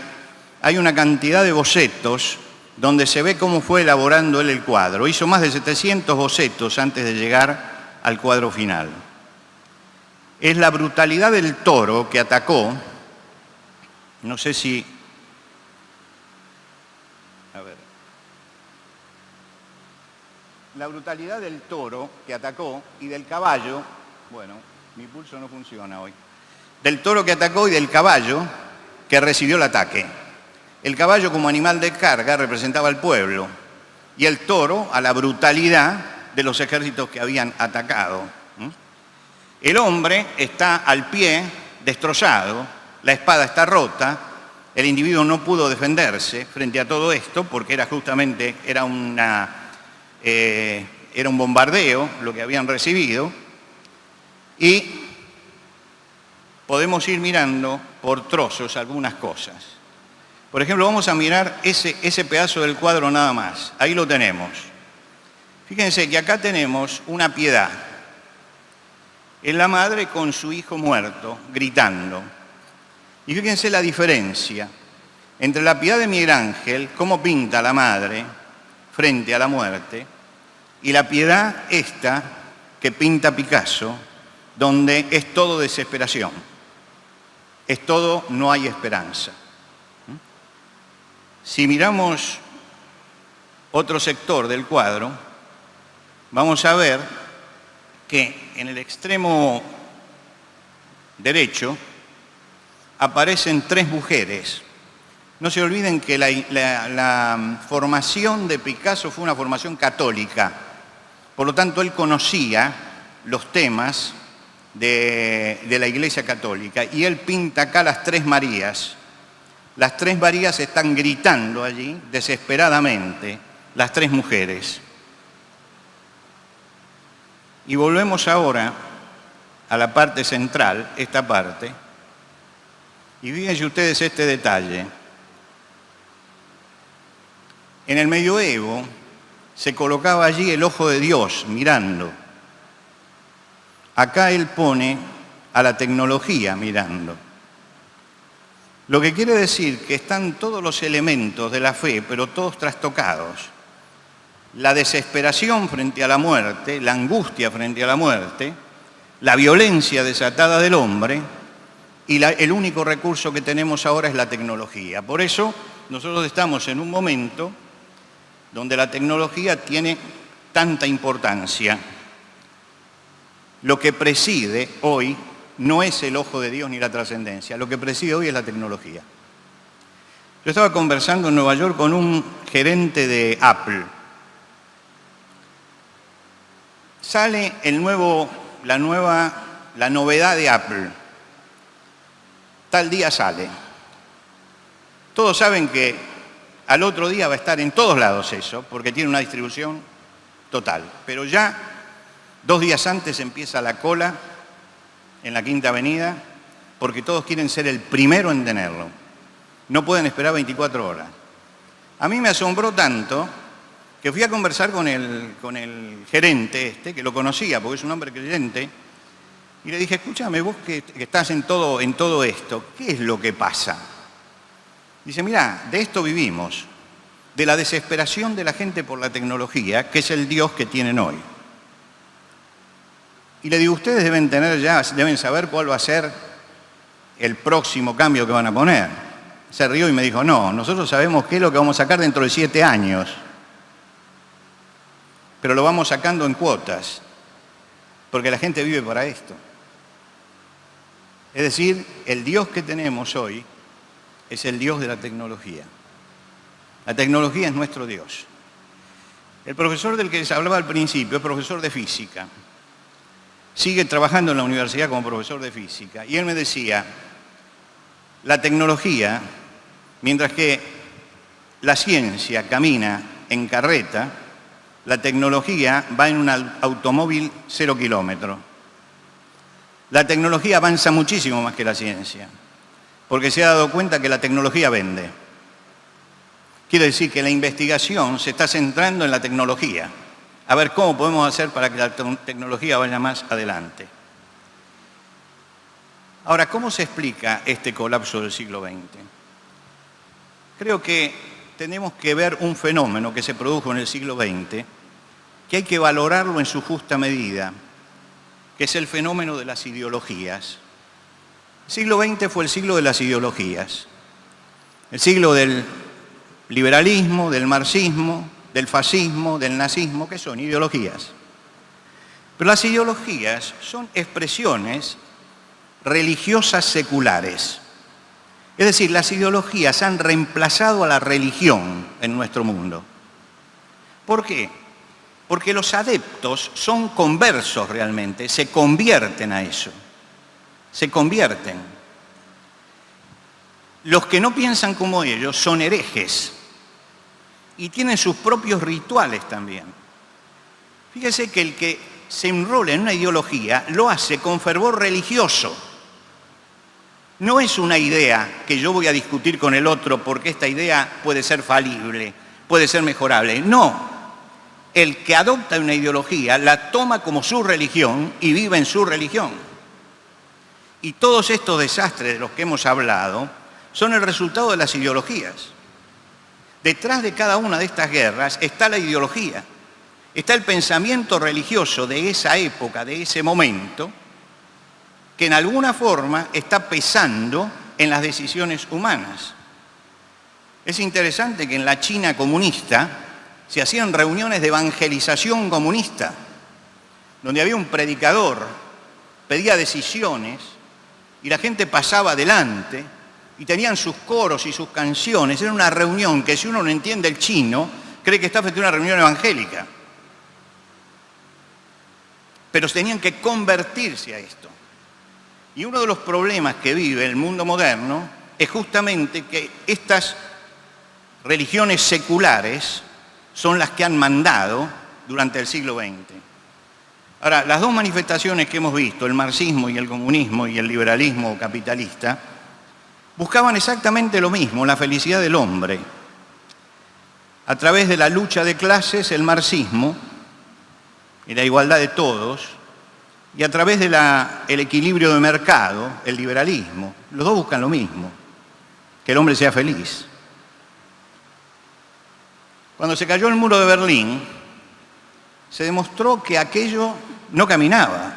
hay una cantidad de bocetos donde se ve cómo fue elaborando él el cuadro. Hizo más de 700 bocetos antes de llegar al cuadro final. Es la brutalidad del toro que atacó, no sé si... A ver. La brutalidad del toro que atacó y del caballo, bueno, mi pulso no funciona hoy, del toro que atacó y del caballo que recibió el ataque. El caballo como animal de carga representaba al pueblo y el toro a la brutalidad de los ejércitos que habían atacado. El hombre está al pie, destrozado, la espada está rota, el individuo no pudo defenderse frente a todo esto porque era justamente un bombardeo lo que habían recibido, y podemos ir mirando por trozos algunas cosas. Por ejemplo, vamos a mirar ese pedazo del cuadro nada más. Ahí lo tenemos. Fíjense que acá tenemos una piedad. Es la madre con su hijo muerto, gritando. Y fíjense la diferencia entre la piedad de Miguel Ángel, cómo pinta a la madre frente a la muerte, y la piedad esta que pinta Picasso, donde es todo desesperación. Es todo, no hay esperanza. Si miramos otro sector del cuadro, vamos a ver que en el extremo derecho aparecen 3 mujeres. No se olviden que la formación de Picasso fue una formación católica. Por lo tanto, él conocía los temas de la Iglesia Católica. Y él pinta acá las 3 Marías. Las 3 Marías están gritando allí desesperadamente, las 3 mujeres. Y volvemos ahora a la parte central, esta parte, y fíjense ustedes este detalle. En el medioevo se colocaba allí el ojo de Dios mirando. Acá él pone a la tecnología mirando. Lo que quiere decir que están todos los elementos de la fe, pero todos trastocados. La desesperación frente a la muerte, la angustia frente a la muerte, la violencia desatada del hombre, y el único recurso que tenemos ahora es la tecnología. Por eso nosotros estamos en un momento donde la tecnología tiene tanta importancia. Lo que preside hoy no es el ojo de Dios ni la trascendencia, lo que preside hoy es la tecnología. Yo estaba conversando en Nueva York con un gerente de Apple. Sale la novedad de Apple. Tal día sale. Todos saben que al otro día va a estar en todos lados eso, porque tiene una distribución total. Pero ya 2 días antes empieza la cola en la Quinta Avenida, porque todos quieren ser el primero en tenerlo. No pueden esperar 24 horas. A mí me asombró tanto que fui a conversar con el gerente que lo conocía, porque es un hombre creyente, y le dije, escúchame, vos que estás en todo esto, ¿qué es lo que pasa? Dice, mirá, de esto vivimos, de la desesperación de la gente por la tecnología, que es el Dios que tienen hoy. Y le digo, ustedes deben saber cuál va a ser el próximo cambio que van a poner. Se rió y me dijo, no, nosotros sabemos qué es lo que vamos a sacar dentro de 7 años, pero lo vamos sacando en cuotas, porque la gente vive para esto. Es decir, el Dios que tenemos hoy es el Dios de la tecnología. La tecnología es nuestro Dios. El profesor del que les hablaba al principio es profesor de física. sigue trabajando en la universidad como profesor de física, y él me decía, la tecnología, mientras que la ciencia camina en carreta, la tecnología va en un automóvil 0 kilómetros. La tecnología avanza muchísimo más que la ciencia, porque se ha dado cuenta que la tecnología vende. Quiere decir que la investigación se está centrando en la tecnología, a ver cómo podemos hacer para que la tecnología vaya más adelante. Ahora, ¿cómo se explica este colapso del siglo XX? Creo que tenemos que ver un fenómeno que se produjo en el siglo XX, que hay que valorarlo en su justa medida, que es el fenómeno de las ideologías. El siglo XX fue el siglo de las ideologías, el siglo del liberalismo, del marxismo, del fascismo, del nazismo, que son ideologías. Pero las ideologías son expresiones religiosas seculares. Es decir, las ideologías han reemplazado a la religión en nuestro mundo. ¿Por qué? Porque los adeptos son conversos realmente, se convierten a eso, se convierten. Los que no piensan como ellos son herejes y tienen sus propios rituales también. Fíjese que el que se enrola en una ideología lo hace con fervor religioso. No es una idea que yo voy a discutir con el otro porque esta idea puede ser falible, puede ser mejorable. No. El que adopta una ideología la toma como su religión y vive en su religión. Y todos estos desastres de los que hemos hablado son el resultado de las ideologías. Detrás de cada una de estas guerras está la ideología, está el pensamiento religioso de esa época, de ese momento, que en alguna forma está pesando en las decisiones humanas. Es interesante que en la China comunista se hacían reuniones de evangelización comunista, donde había un predicador, pedía decisiones y la gente pasaba adelante y tenían sus coros y sus canciones. Era una reunión que si uno no entiende el chino, cree que está frente a una reunión evangélica. Pero tenían que convertirse a esto. Y uno de los problemas que vive el mundo moderno es justamente que estas religiones seculares son las que han mandado durante el siglo XX. Ahora, las dos manifestaciones que hemos visto, el marxismo y el comunismo y el liberalismo capitalista, buscaban exactamente lo mismo, la felicidad del hombre. A través de la lucha de clases, el marxismo, y la igualdad de todos, y a través del equilibrio de mercado, el liberalismo. Los dos buscan lo mismo, que el hombre sea feliz. Cuando se cayó el muro de Berlín, se demostró que aquello no caminaba.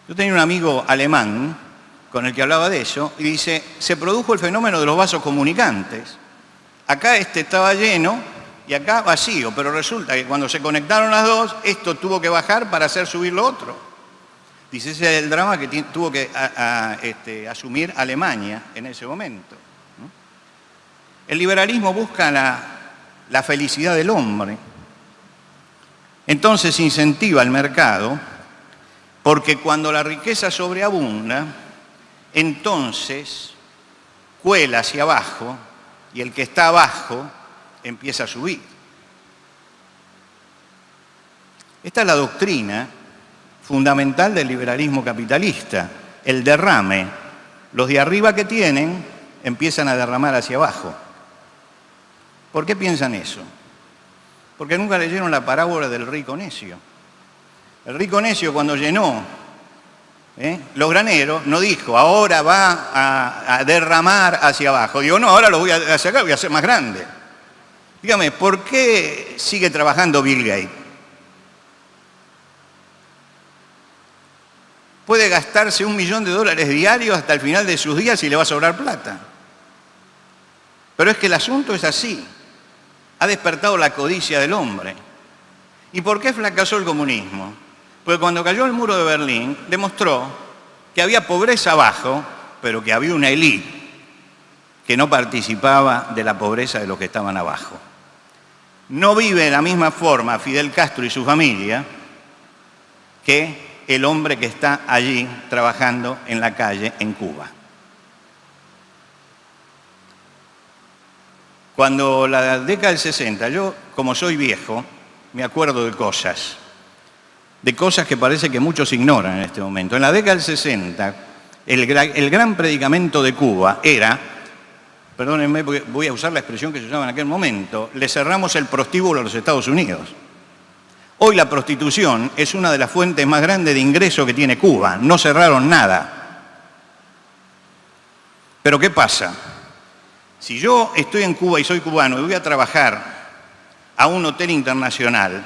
Yo tenía un amigo alemán con el que hablaba de eso, y dice, se produjo el fenómeno de los vasos comunicantes. Acá este estaba lleno y acá vacío, pero resulta que cuando se conectaron las dos, esto tuvo que bajar para hacer subir lo otro. Dice, ese es el drama que tuvo que asumir Alemania en ese momento. El liberalismo busca la felicidad del hombre. Entonces incentiva el mercado, porque cuando la riqueza sobreabunda, entonces cuela hacia abajo y el que está abajo empieza a subir. Esta es la doctrina fundamental del liberalismo capitalista, el derrame. Los de arriba que tienen empiezan a derramar hacia abajo. ¿Por qué piensan eso? Porque nunca leyeron la parábola del rico necio. El rico necio cuando llenó los graneros no dijo, ahora va a derramar hacia abajo. Digo, no, ahora lo voy a sacar, voy a hacer más grande. Dígame, ¿por qué sigue trabajando Bill Gates? Puede gastarse $1 millón diarios hasta el final de sus días y le va a sobrar plata. Pero es que el asunto es así. Ha despertado la codicia del hombre. ¿Y por qué fracasó el comunismo? Porque cuando cayó el muro de Berlín, demostró que había pobreza abajo, pero que había una élite que no participaba de la pobreza de los que estaban abajo. No vive de la misma forma Fidel Castro y su familia que el hombre que está allí trabajando en la calle en Cuba. Cuando la década del 60, yo como soy viejo, me acuerdo de cosas que parece que muchos ignoran en este momento. En la década del 60, el gran predicamento de Cuba era, perdónenme, voy a usar la expresión que se usaba en aquel momento, le cerramos el prostíbulo a los Estados Unidos. Hoy la prostitución es una de las fuentes más grandes de ingreso que tiene Cuba. No cerraron nada. Pero ¿qué pasa? Si yo estoy en Cuba y soy cubano y voy a trabajar a un hotel internacional,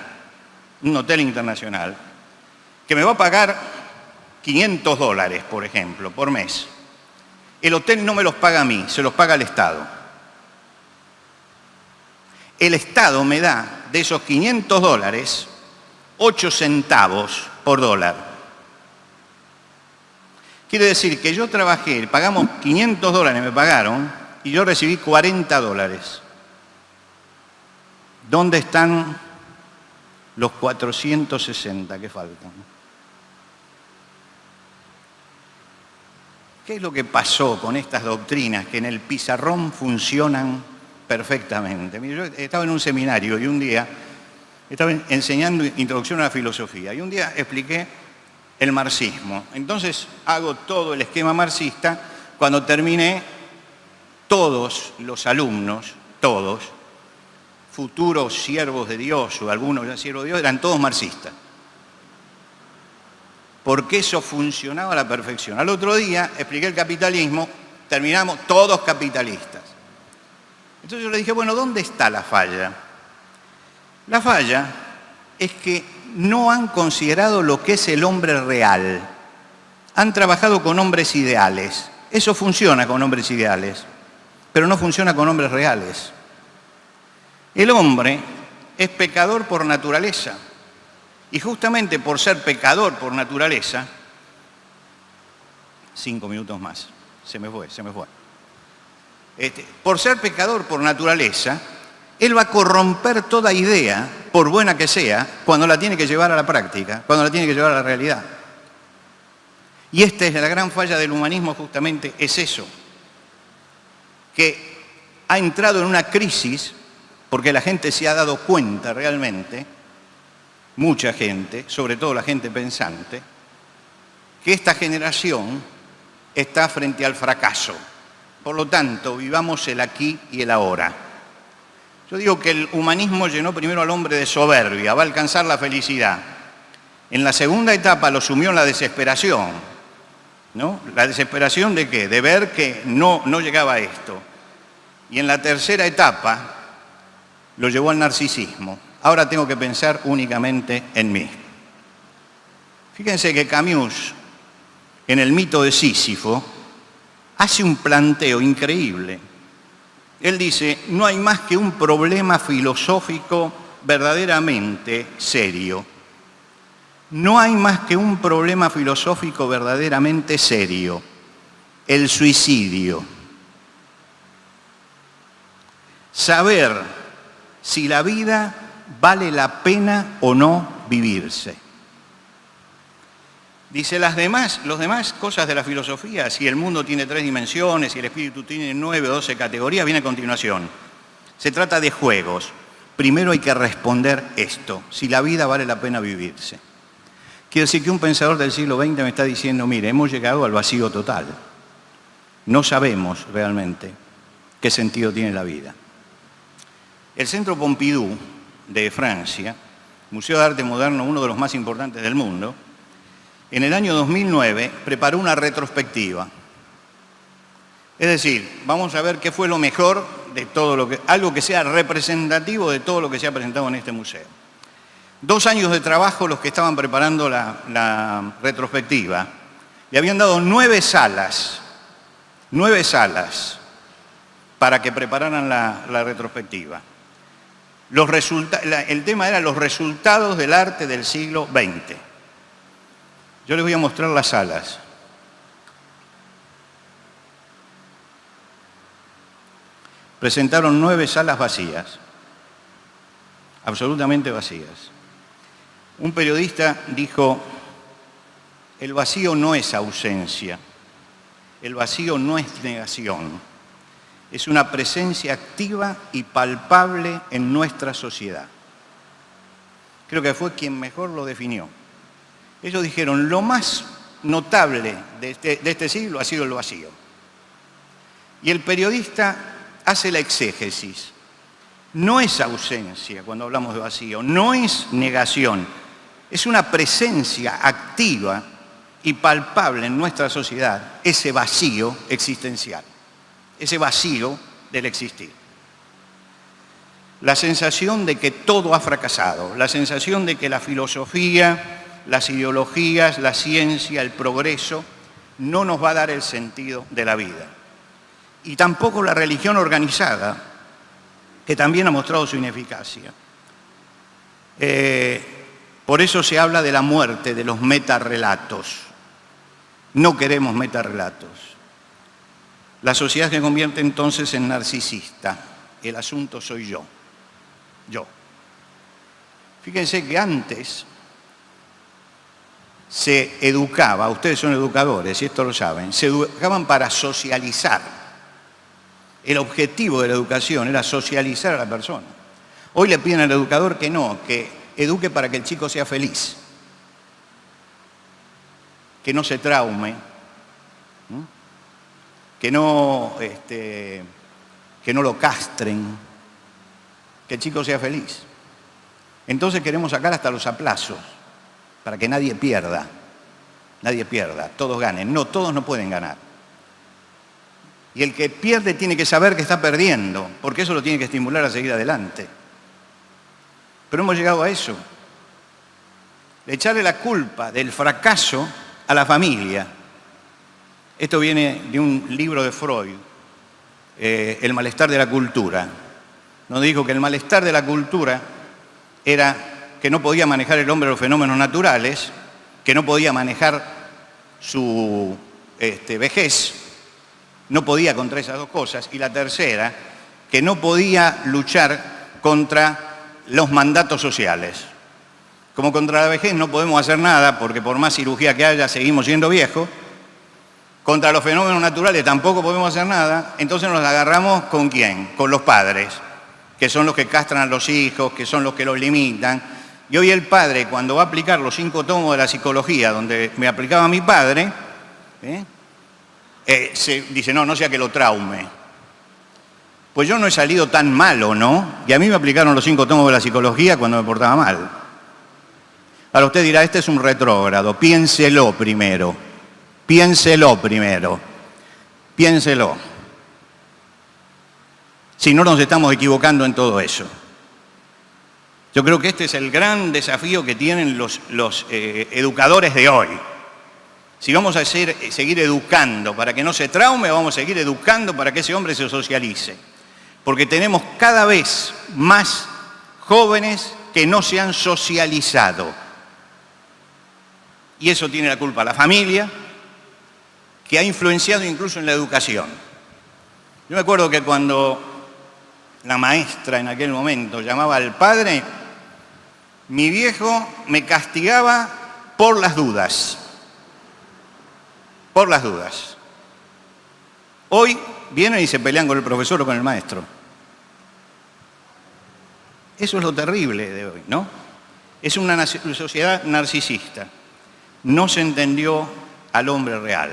que me va a pagar $500, por ejemplo, por mes. El hotel no me los paga a mí, se los paga el Estado. El Estado me da de esos $500 8 centavos por dólar. Quiere decir que yo trabajé, pagamos $500, me pagaron, y yo recibí $40. ¿Dónde están los 460 que faltan? ¿Qué es lo que pasó con estas doctrinas que en el pizarrón funcionan perfectamente? Mire, yo estaba en un seminario y un día estaba enseñando introducción a la filosofía y un día expliqué el marxismo. Entonces hago todo el esquema marxista. Cuando terminé, todos los alumnos, todos, futuros siervos de Dios o algunos ya siervos de Dios, eran todos marxistas. Porque eso funcionaba a la perfección. Al otro día expliqué el capitalismo, terminamos todos capitalistas. Entonces yo le dije, bueno, ¿dónde está la falla? La falla es que no han considerado lo que es el hombre real. Han trabajado con hombres ideales. Eso funciona con hombres ideales, pero no funciona con hombres reales. El hombre es pecador por naturaleza. Y justamente por ser pecador por naturaleza, 5 minutos más, se me fue. Por ser pecador por naturaleza, él va a corromper toda idea, por buena que sea, cuando la tiene que llevar a la práctica, cuando la tiene que llevar a la realidad. Y esta es la gran falla del humanismo, justamente es eso, que ha entrado en una crisis porque la gente se ha dado cuenta realmente, mucha gente, sobre todo la gente pensante, que esta generación está frente al fracaso. Por lo tanto, vivamos el aquí y el ahora. Yo digo que el humanismo llenó primero al hombre de soberbia, va a alcanzar la felicidad. En la segunda etapa lo sumió en la desesperación, ¿no? ¿La desesperación de qué? De ver que no llegaba a esto. Y en la tercera etapa lo llevó al narcisismo. Ahora tengo que pensar únicamente en mí. Fíjense que Camus, en el mito de Sísifo, hace un planteo increíble. Él dice, no hay más que un problema filosófico verdaderamente serio. No hay más que un problema filosófico verdaderamente serio, el suicidio. Saber si la vida vale la pena o no vivirse. Dice, las demás cosas de la filosofía, si el mundo tiene 3 dimensiones, si el espíritu tiene 9 o 12 categorías, viene a continuación. Se trata de juegos. Primero hay que responder esto, si la vida vale la pena vivirse. Quiere decir que un pensador del siglo XX me está diciendo, mire, hemos llegado al vacío total. No sabemos realmente qué sentido tiene la vida. El Centro Pompidou de Francia, Museo de Arte Moderno, uno de los más importantes del mundo, en el año 2009 preparó una retrospectiva. Es decir, vamos a ver qué fue lo mejor de todo lo que, algo que sea representativo de todo lo que se ha presentado en este museo. 2 años de trabajo los que estaban preparando la retrospectiva. Le habían dado 9 salas para que prepararan la retrospectiva. El tema era los resultados del arte del siglo XX. Yo les voy a mostrar las salas. Presentaron 9 salas vacías, absolutamente vacías. Un periodista dijo, el vacío no es ausencia, el vacío no es negación, es una presencia activa y palpable en nuestra sociedad. Creo que fue quien mejor lo definió. Ellos dijeron, lo más notable de este siglo ha sido el vacío. Y el periodista hace la exégesis. No es ausencia cuando hablamos de vacío, no es negación, es una presencia activa y palpable en nuestra sociedad, ese vacío existencial, ese vacío del existir. La sensación de que todo ha fracasado, la sensación de que la filosofía, las ideologías, la ciencia, el progreso, no nos va a dar el sentido de la vida. Y tampoco la religión organizada, que también ha mostrado su ineficacia. Por eso se habla de la muerte, de los metarrelatos. No queremos metarrelatos. La sociedad se convierte entonces en narcisista. El asunto soy yo. Yo. Fíjense que antes se educaba, ustedes son educadores y esto lo saben, se educaban para socializar. El objetivo de la educación era socializar a la persona. Hoy le piden al educador que no, que eduque para que el chico sea feliz, que no se traume, que no lo castren, que el chico sea feliz. Entonces queremos sacar hasta los aplazos, para que nadie pierda, todos ganen. No, todos no pueden ganar. Y el que pierde tiene que saber que está perdiendo, porque eso lo tiene que estimular a seguir adelante. Pero hemos llegado a eso, de echarle la culpa del fracaso a la familia. Esto viene de un libro de Freud, El malestar de la cultura, donde dijo que el malestar de la cultura era que no podía manejar el hombre los fenómenos naturales, que no podía manejar su vejez, no podía contra esas dos cosas, y la tercera, que no podía luchar contra los mandatos sociales. Como contra la vejez no podemos hacer nada, porque por más cirugía que haya seguimos siendo viejos, contra los fenómenos naturales tampoco podemos hacer nada, entonces nos agarramos ¿con quién? Con los padres, que son los que castran a los hijos, que son los que los limitan. Y hoy el padre, cuando va a aplicar los 5 tomos de la psicología, donde me aplicaba mi padre, dice, no sea que lo traume. Pues yo no he salido tan malo, ¿no? Y a mí me aplicaron los 5 tomos de la psicología cuando me portaba mal. Ahora usted dirá, este es un retrógrado, piénselo primero. Si no nos estamos equivocando en todo eso. Yo creo que este es el gran desafío que tienen los educadores de hoy. Si vamos a seguir educando para que no se traume, vamos a seguir educando para que ese hombre se socialice. Porque tenemos cada vez más jóvenes que no se han socializado. Y eso tiene la culpa la familia, que ha influenciado incluso en la educación. Yo me acuerdo que cuando la maestra en aquel momento llamaba al padre, mi viejo me castigaba por las dudas. Por las dudas. Hoy vienen y se pelean con el profesor o con el maestro. Eso es lo terrible de hoy, ¿no? Es una sociedad narcisista. No se entendió al hombre real.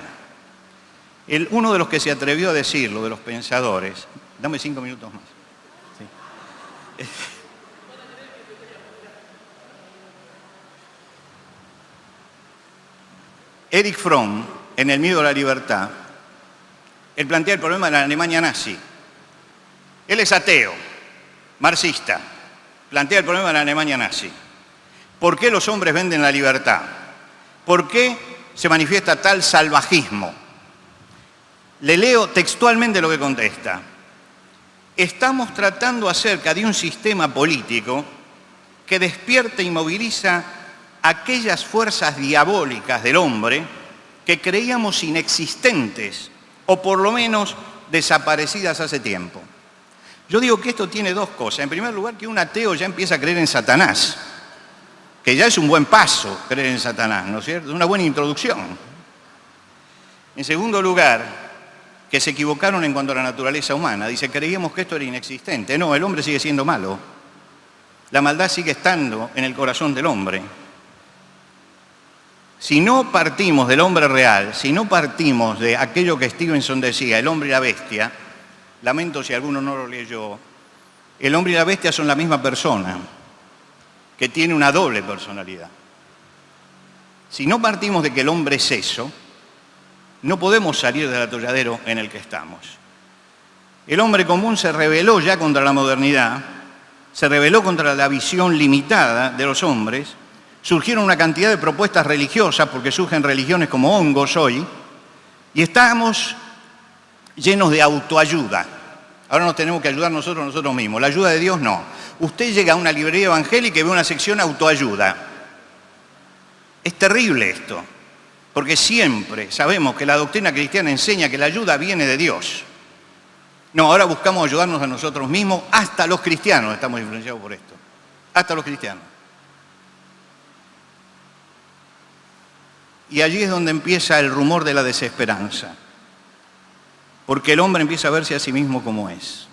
Uno de los que se atrevió a decirlo, de los pensadores, dame 5 minutos más. Sí. Erich Fromm, en El miedo a la libertad, él plantea el problema de la Alemania nazi. Él es ateo, marxista, plantea el problema de la Alemania nazi. ¿Por qué los hombres venden la libertad? ¿Por qué se manifiesta tal salvajismo? Le leo textualmente lo que contesta. Estamos tratando acerca de un sistema político que despierta y moviliza aquellas fuerzas diabólicas del hombre que creíamos inexistentes o por lo menos desaparecidas hace tiempo. Yo digo que esto tiene 2 cosas. En primer lugar, que un ateo ya empieza a creer en Satanás. que ya es un buen paso creer en Satanás, ¿no es cierto? Es una buena introducción. En segundo lugar, que se equivocaron en cuanto a la naturaleza humana. Dice, creíamos que esto era inexistente. No, el hombre sigue siendo malo. La maldad sigue estando en el corazón del hombre. Si no partimos del hombre real, si no partimos de aquello que Stevenson decía, el hombre y la bestia, lamento si alguno no lo leyó, el hombre y la bestia son la misma persona, que tiene una doble personalidad. Si no partimos de que el hombre es eso, no podemos salir del atolladero en el que estamos. El hombre común se rebeló ya contra la modernidad, se rebeló contra la visión limitada de los hombres, surgieron una cantidad de propuestas religiosas, porque surgen religiones como hongos hoy, y estamos llenos de autoayuda. Ahora nos tenemos que ayudar nosotros mismos. La ayuda de Dios no. Usted llega a una librería evangélica y ve una sección autoayuda. Es terrible esto, porque siempre sabemos que la doctrina cristiana enseña que la ayuda viene de Dios. No, ahora buscamos ayudarnos a nosotros mismos, hasta los cristianos estamos influenciados por esto. Hasta los cristianos. Y allí es donde empieza el rumor de la desesperanza, porque el hombre empieza a verse a sí mismo como es.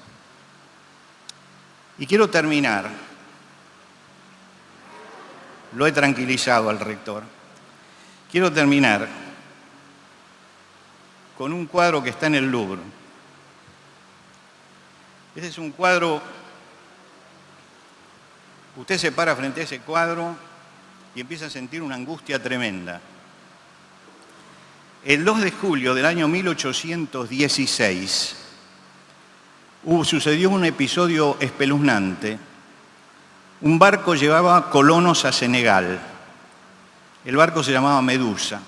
Y quiero terminar, lo he tranquilizado al rector, quiero terminar con un cuadro que está en el Louvre. Ese es un cuadro, usted se para frente a ese cuadro y empieza a sentir una angustia tremenda. El 2 de julio del año 1816 sucedió un episodio espeluznante. Un barco llevaba colonos a Senegal. El barco se llamaba Medusa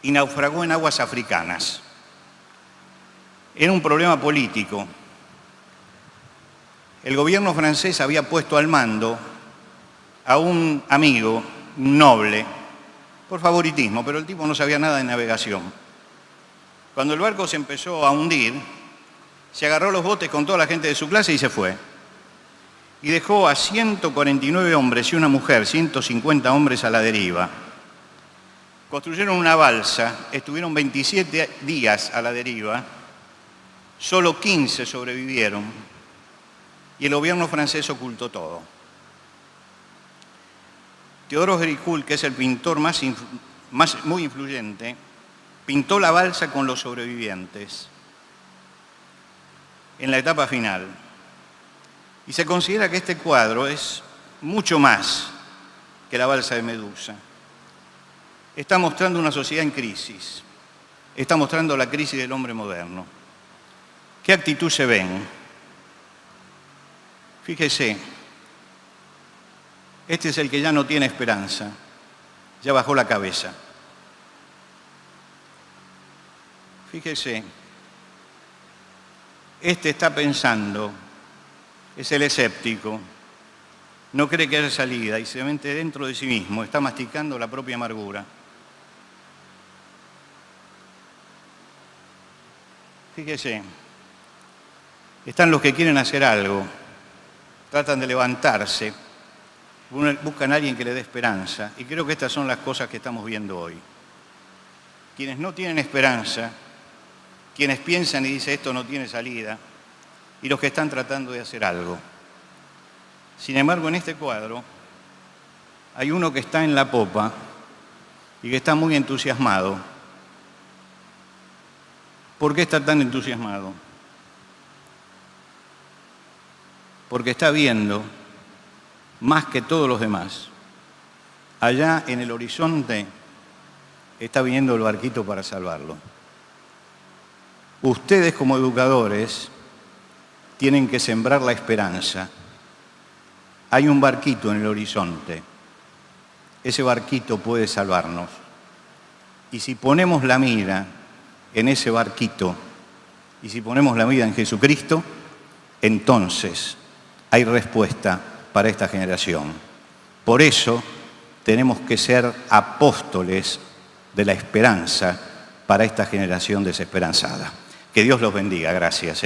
y naufragó en aguas africanas. Era un problema político. El gobierno francés había puesto al mando a un amigo, un noble, por favoritismo, pero el tipo no sabía nada de navegación. Cuando el barco se empezó a hundir, se agarró los botes con toda la gente de su clase y se fue. Y dejó a 149 hombres y una mujer, 150 hombres a la deriva. Construyeron una balsa, estuvieron 27 días a la deriva, solo 15 sobrevivieron y el gobierno francés ocultó todo. Théodore Géricault, que es el pintor muy influyente, pintó la balsa con los sobrevivientes en la etapa final. Y se considera que este cuadro es mucho más que la balsa de Medusa. Está mostrando una sociedad en crisis. Está mostrando la crisis del hombre moderno. ¿Qué actitud se ven? Fíjese, este es el que ya no tiene esperanza, ya bajó la cabeza. Fíjese, este está pensando, es el escéptico, no cree que haya salida y se mete dentro de sí mismo, está masticando la propia amargura. Fíjese, están los que quieren hacer algo, tratan de levantarse, buscan a alguien que le dé esperanza, y creo que estas son las cosas que estamos viendo hoy. Quienes no tienen esperanza, quienes piensan y dicen esto no tiene salida, y los que están tratando de hacer algo. Sin embargo, en este cuadro hay uno que está en la popa y que está muy entusiasmado. ¿Por qué está tan entusiasmado? Porque está viendo más que todos los demás. Allá en el horizonte está viniendo el barquito para salvarlo. Ustedes como educadores tienen que sembrar la esperanza. Hay un barquito en el horizonte. Ese barquito puede salvarnos. Y si ponemos la mira en ese barquito, y si ponemos la mira en Jesucristo, entonces hay respuesta para esta generación. Por eso tenemos que ser apóstoles de la esperanza para esta generación desesperanzada. Que Dios los bendiga. Gracias.